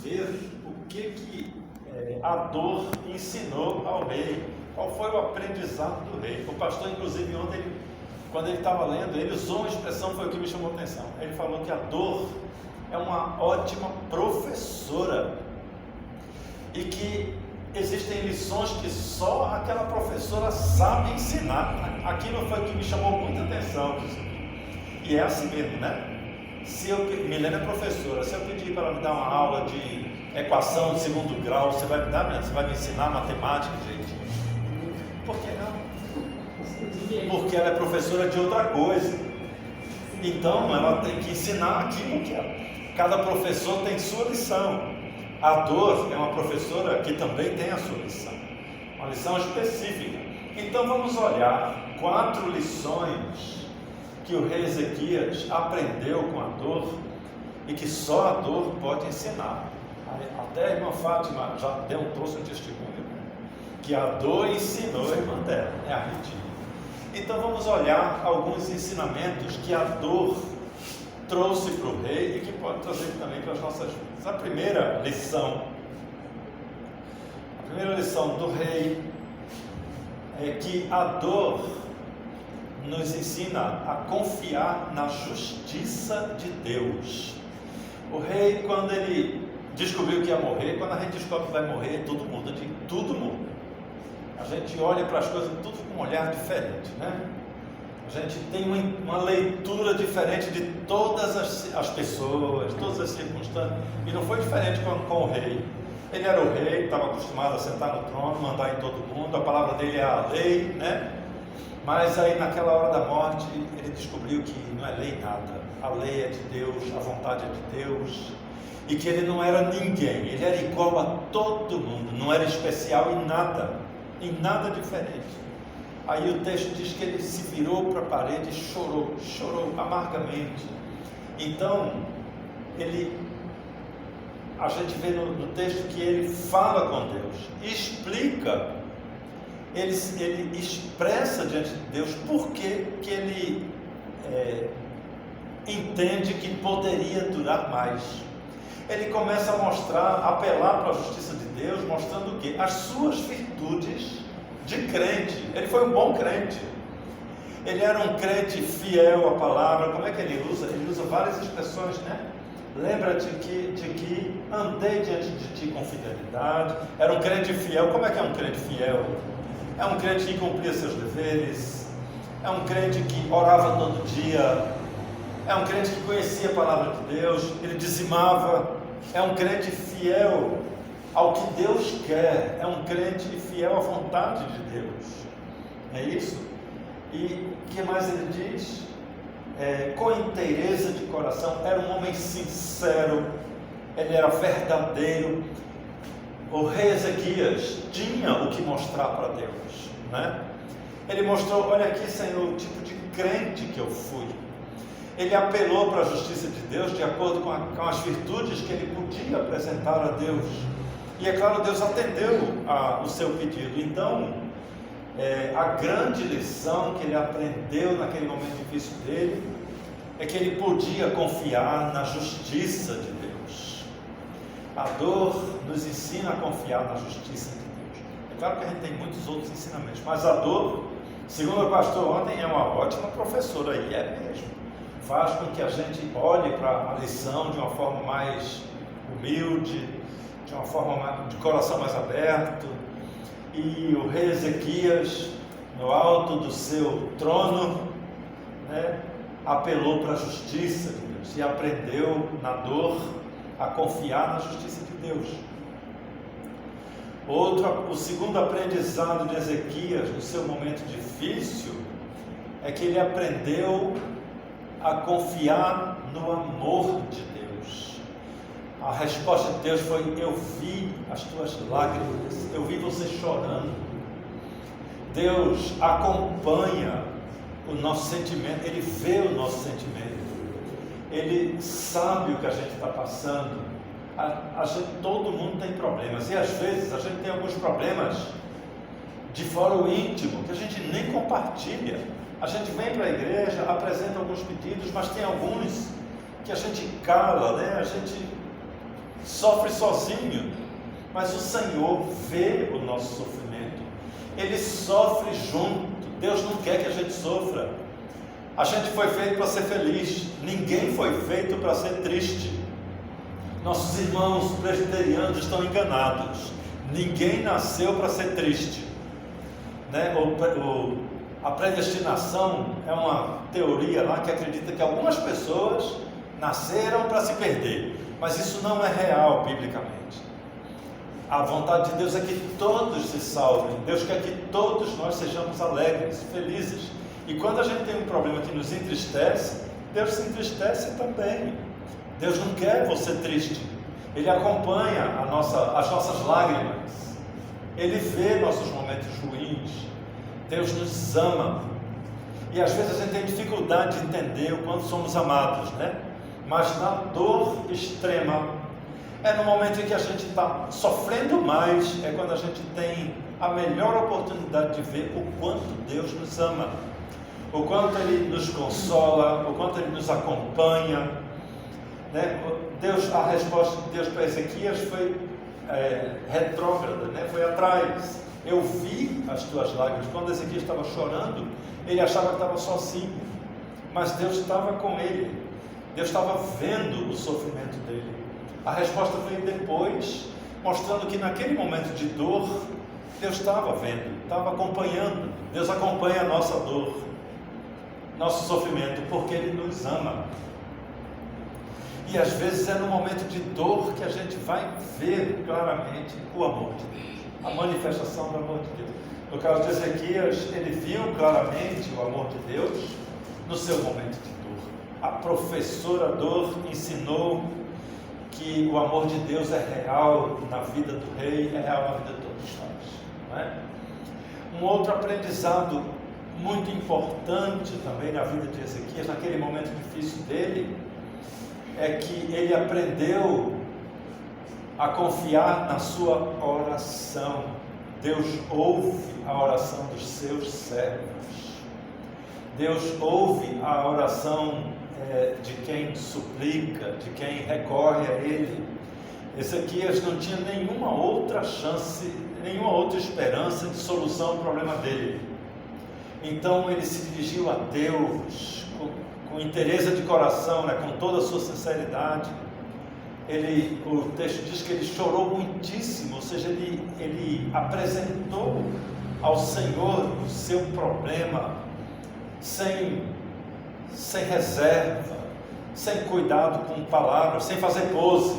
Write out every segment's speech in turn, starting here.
ver o que a dor ensinou ao rei, qual foi o aprendizado do rei. O pastor, inclusive, ontem, quando ele estava lendo, ele usou uma expressão, foi o que me chamou a atenção. Ele falou que a dor é uma ótima professora e que existem lições que só aquela professora sabe ensinar. Aquilo foi o que me chamou muita atenção. E é assim mesmo, né? Milena é professora, se eu pedir para ela me dar uma aula de equação de segundo grau, você vai me dar, você vai me ensinar matemática, gente? Por que não? Porque ela é professora de outra coisa. Então ela tem que ensinar aquilo que cada professor tem sua lição. A dor é uma professora que também tem a sua lição, uma lição específica. Então vamos olhar 4 lições que o rei Ezequias aprendeu com a dor e que só a dor pode ensinar. Até a irmã Fátima já trouxe um testemunho, que a dor ensinou a irmã dela, a Ritinha. Então vamos olhar alguns ensinamentos que a dor trouxe para o rei e que pode trazer também para as nossas vidas. A primeira lição do rei é que a dor nos ensina a confiar na justiça de Deus. O rei, quando ele descobriu que ia morrer, quando a gente descobre que vai morrer, tudo muda, tudo muda. A gente olha para as coisas tudo com um olhar diferente, né? A gente tem uma leitura diferente de todas as pessoas, todas as circunstâncias, e não foi diferente com o rei. Ele era o rei, estava acostumado a sentar no trono, mandar em todo mundo, a palavra dele é a lei, né? Mas aí naquela hora da morte, ele descobriu que não é lei nada, a lei é de Deus, a vontade é de Deus, e que ele não era ninguém, ele era igual a todo mundo, não era especial em nada diferente. Aí o texto diz que ele se virou para a parede e chorou amargamente. Então, a gente vê no texto que ele fala com Deus, explica, ele expressa diante de Deus por que ele entende que poderia durar mais. Ele começa a mostrar, apelar para a justiça de Deus, mostrando o quê? As suas virtudes de crente. Ele foi um bom crente. Ele era um crente fiel à palavra. Como é que ele usa? Ele usa várias expressões, né? Lembra-te de que andei diante de ti com fidelidade. Era um crente fiel. Como é que é um crente fiel? É um crente que cumpria seus deveres. É um crente que orava todo dia. É um crente que conhecia a palavra de Deus. Ele dizimava. É um crente fiel ao que Deus quer. É um crente fiel à vontade de Deus. É isso? E o que mais ele diz? Com inteireza de coração. Era um homem sincero. Ele era verdadeiro. O rei Ezequias tinha o que mostrar para Deus, né? Ele mostrou, olha aqui, Senhor, o tipo de crente que eu fui. Ele apelou para a justiça de Deus de acordo com as virtudes que ele podia apresentar a Deus. E é claro, Deus atendeu o seu pedido. Então, a grande lição que ele aprendeu naquele momento difícil dele é que ele podia confiar na justiça de Deus. A dor nos ensina a confiar na justiça de Deus. É claro que a gente tem muitos outros ensinamentos, mas a dor, segundo o pastor ontem, é uma ótima professora, e é mesmo. Faz com que a gente olhe para a lição de uma forma mais humilde, de uma forma de coração mais aberto. E o rei Ezequias, no alto do seu trono, né, apelou para a justiça de Deus e aprendeu na dor a confiar na justiça de Deus. O segundo aprendizado de Ezequias no seu momento difícil é que ele aprendeu a confiar no amor de Deus. A resposta de Deus foi: eu vi as tuas lágrimas, eu vi você chorando. Deus acompanha o nosso sentimento, Ele vê o nosso sentimento, Ele sabe o que a gente está passando. Todo mundo tem problemas, e às vezes a gente tem alguns problemas de fora o íntimo, que a gente nem compartilha. A gente vem para a igreja, apresenta alguns pedidos, mas tem alguns que a gente cala, né? A gente sofre sozinho, mas o Senhor vê o nosso sofrimento, Ele sofre junto. Deus não quer que a gente sofra. A gente foi feito para ser feliz, ninguém foi feito para ser triste. Nossos irmãos presbiterianos estão enganados, ninguém nasceu para ser triste, né? A predestinação é uma teoria lá que acredita que algumas pessoas nasceram para se perder, mas isso não é real biblicamente. A vontade de Deus é que todos se salvem. Deus quer que todos nós sejamos alegres, felizes. E quando a gente tem um problema que nos entristece, Deus se entristece também. Deus não quer você triste. Ele acompanha as nossas lágrimas. Ele vê nossos momentos ruins. Deus nos ama. E às vezes a gente tem dificuldade de entender o quanto somos amados, né? Mas na dor extrema, é no momento em que a gente está sofrendo mais, é quando a gente tem a melhor oportunidade de ver o quanto Deus nos ama, o quanto Ele nos consola, o quanto Ele nos acompanha, né? A resposta de Deus para Ezequias foi retrógrada, né? Foi atrás. Eu vi as tuas lágrimas. Quando Ezequias estava chorando, ele achava que estava sozinho, mas Deus estava com ele. Deus estava vendo o sofrimento dele. A resposta veio depois, mostrando que naquele momento de dor, Deus estava vendo, estava acompanhando. Deus acompanha a nossa dor, nosso sofrimento, porque Ele nos ama. E às vezes é no momento de dor que a gente vai ver claramente o amor de Deus, a manifestação do amor de Deus. No caso de Ezequias, ele viu claramente o amor de Deus no seu momento de dor. A professora dor ensinou que o amor de Deus é real na vida do rei, é real na vida de todos nós, não é? Um outro aprendizado muito importante também na vida de Ezequias, naquele momento difícil dele, é que ele aprendeu a confiar na sua oração. Deus ouve a oração dos seus servos. Deus ouve a oração de quem suplica, de quem recorre a Ele. Ezequias não tinha nenhuma outra chance, nenhuma outra esperança de solução ao problema dele. Então ele se dirigiu a Deus com interesse de coração, né, com toda a sua sinceridade. O texto diz que ele chorou muitíssimo, ou seja, ele apresentou ao Senhor o seu problema sem reserva, sem cuidado com palavras, sem fazer pose.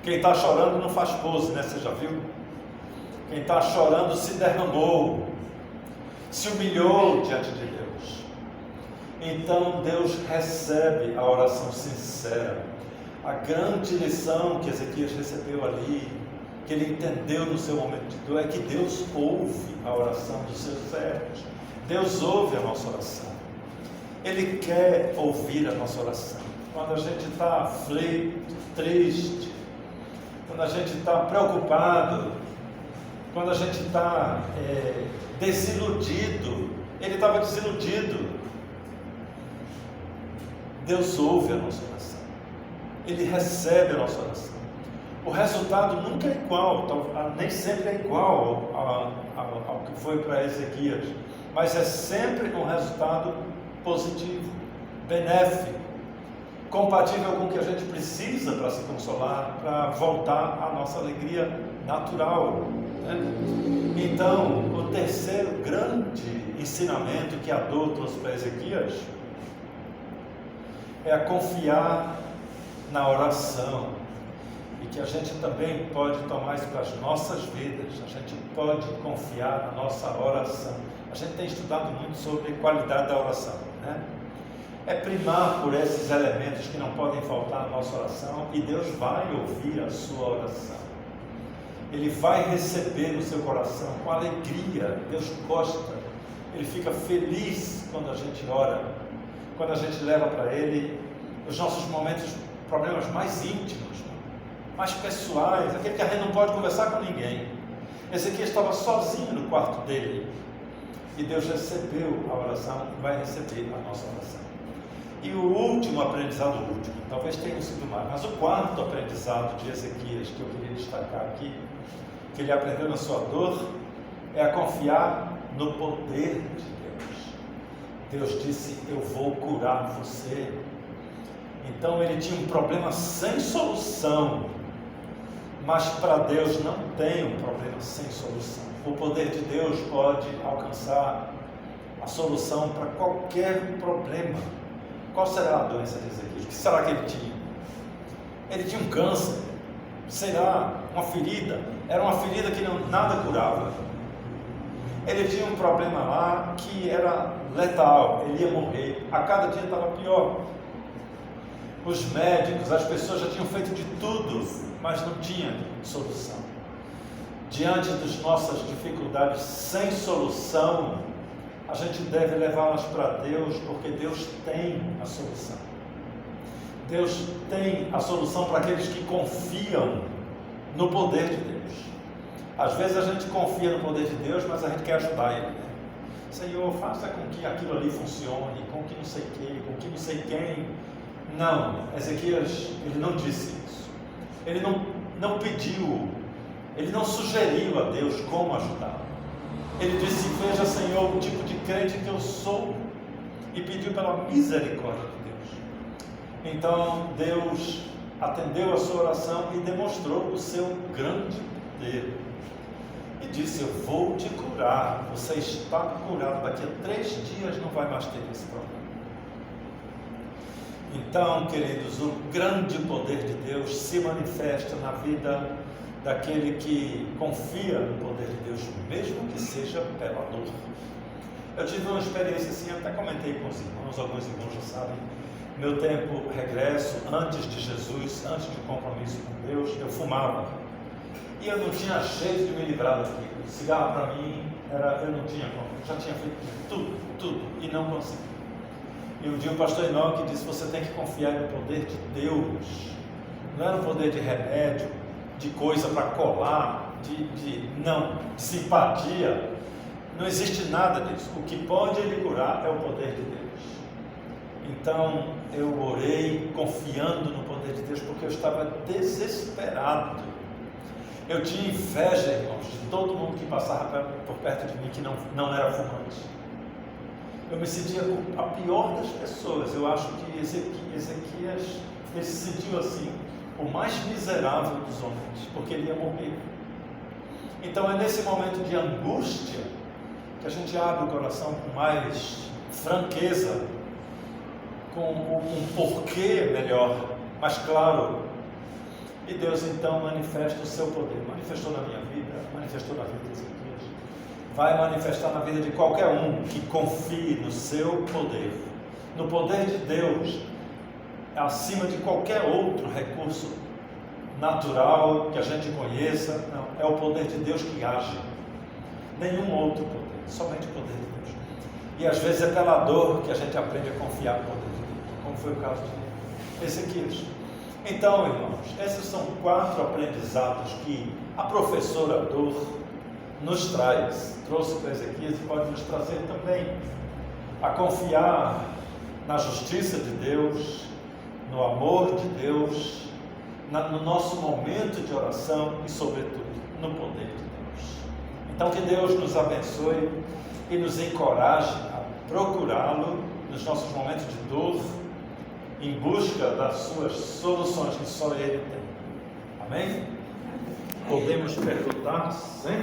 Quem está chorando não faz pose, né? Você já viu? Quem está chorando se derramou, se humilhou diante de Deus. Então Deus recebe a oração sincera. A grande lição que Ezequias recebeu ali, que ele entendeu no seu momento de dor, é que Deus ouve a oração dos seus servos. Deus ouve a nossa oração. Ele quer ouvir a nossa oração. Quando a gente está aflito, triste, quando a gente está preocupado, quando a gente está desiludido, ele estava desiludido. Deus ouve a nossa oração. Ele recebe a nossa oração. O resultado nunca é igual, nem sempre é igual ao que foi para Ezequias, mas é sempre um resultado positivo, benéfico, compatível com o que a gente precisa para se consolar, para voltar à nossa alegria natural, né? Então, o terceiro grande ensinamento que a dor trouxe para Ezequias é a confiar na oração, e que a gente também pode tomar isso para as nossas vidas. A gente pode confiar na nossa oração. A gente tem estudado muito sobre qualidade da oração, né? É primar por esses elementos que não podem faltar na nossa oração, e Deus vai ouvir a sua oração. Ele vai receber no seu coração com alegria. Deus gosta, Ele fica feliz quando a gente ora, quando a gente leva para Ele os nossos momentos, problemas mais íntimos, mais pessoais, aquele que a gente não pode conversar com ninguém. Ezequias estava sozinho no quarto dele, e Deus recebeu a oração e vai receber a nossa oração. E o último aprendizado, talvez tenha sido mais, mas o quarto aprendizado de Ezequias que eu queria destacar aqui, que ele aprendeu na sua dor, é a confiar no poder de Deus. Deus disse: eu vou curar você. Então ele tinha um problema sem solução, mas para Deus não tem um problema sem solução. O poder de Deus pode alcançar a solução para qualquer problema. Qual será a doença de Ezequias? O que será que ele tinha? Ele tinha um câncer, será uma ferida, era uma ferida que nada curava. Ele tinha um problema lá que era letal, ele ia morrer, a cada dia estava pior. Os médicos, as pessoas já tinham feito de tudo, mas não tinha solução. Diante das nossas dificuldades sem solução, a gente deve levá-las para Deus, porque Deus tem a solução. Deus tem a solução para aqueles que confiam no poder de Deus. Às vezes a gente confia no poder de Deus, mas a gente quer ajudar Ele, né? Senhor, faça com que aquilo ali funcione, com que não sei quem, com que não sei quem. Não, Ezequias, ele não disse isso. Ele não pediu, ele não sugeriu a Deus como ajudá-lo. Ele disse: veja, Senhor, o tipo de crente que eu sou, e pediu pela misericórdia de Deus. Então Deus atendeu a sua oração e demonstrou o seu grande poder. E disse: eu vou te curar, você está curado, daqui a 3 dias não vai mais ter esse problema. Então, queridos, o grande poder de Deus se manifesta na vida daquele que confia no poder de Deus, mesmo que seja pela dor. Eu tive uma experiência assim, até comentei com os irmãos, alguns irmãos já sabem, meu tempo regresso, antes de Jesus, antes do compromisso com Deus, eu fumava. E eu não tinha jeito de me livrar daquilo. Cigarro para mim, eu não tinha como, já tinha feito tudo, e não consegui. E um dia o pastor Enoque disse: você tem que confiar no poder de Deus, não era o poder de remédio, de coisa para colar, de simpatia, não existe nada disso. O que pode lhe curar é o poder de Deus. Então eu orei confiando no poder de Deus, porque eu estava desesperado. Eu tinha inveja, irmãos, de todo mundo que passava por perto de mim que não era fumante. Eu me sentia a pior das pessoas. Eu acho que Ezequias, ele se sentiu assim, o mais miserável dos homens, porque ele ia morrer. Então é nesse momento de angústia que a gente abre o coração com mais franqueza, com um porquê melhor, mais claro. E Deus então manifesta o seu poder. Manifestou na minha vida, manifestou na vida de Ezequias. Vai manifestar na vida de qualquer um que confie no seu poder, no poder de Deus, acima de qualquer outro recurso natural que a gente conheça. Não, é o poder de Deus que age, nenhum outro poder, somente o poder de Deus. E às vezes é pela dor que a gente aprende a confiar no poder de Deus, como foi o caso de Ezequias. Então, irmãos, esses são 4 aprendizados que a professora dor nos trouxe para Ezequias e pode nos trazer também a confiar na justiça de Deus, no amor de Deus, no nosso momento de oração e, sobretudo, no poder de Deus. Então, que Deus nos abençoe e nos encoraje a procurá-lo nos nossos momentos de dor, em busca das suas soluções que só Ele tem. Amém? Podemos perguntar sempre.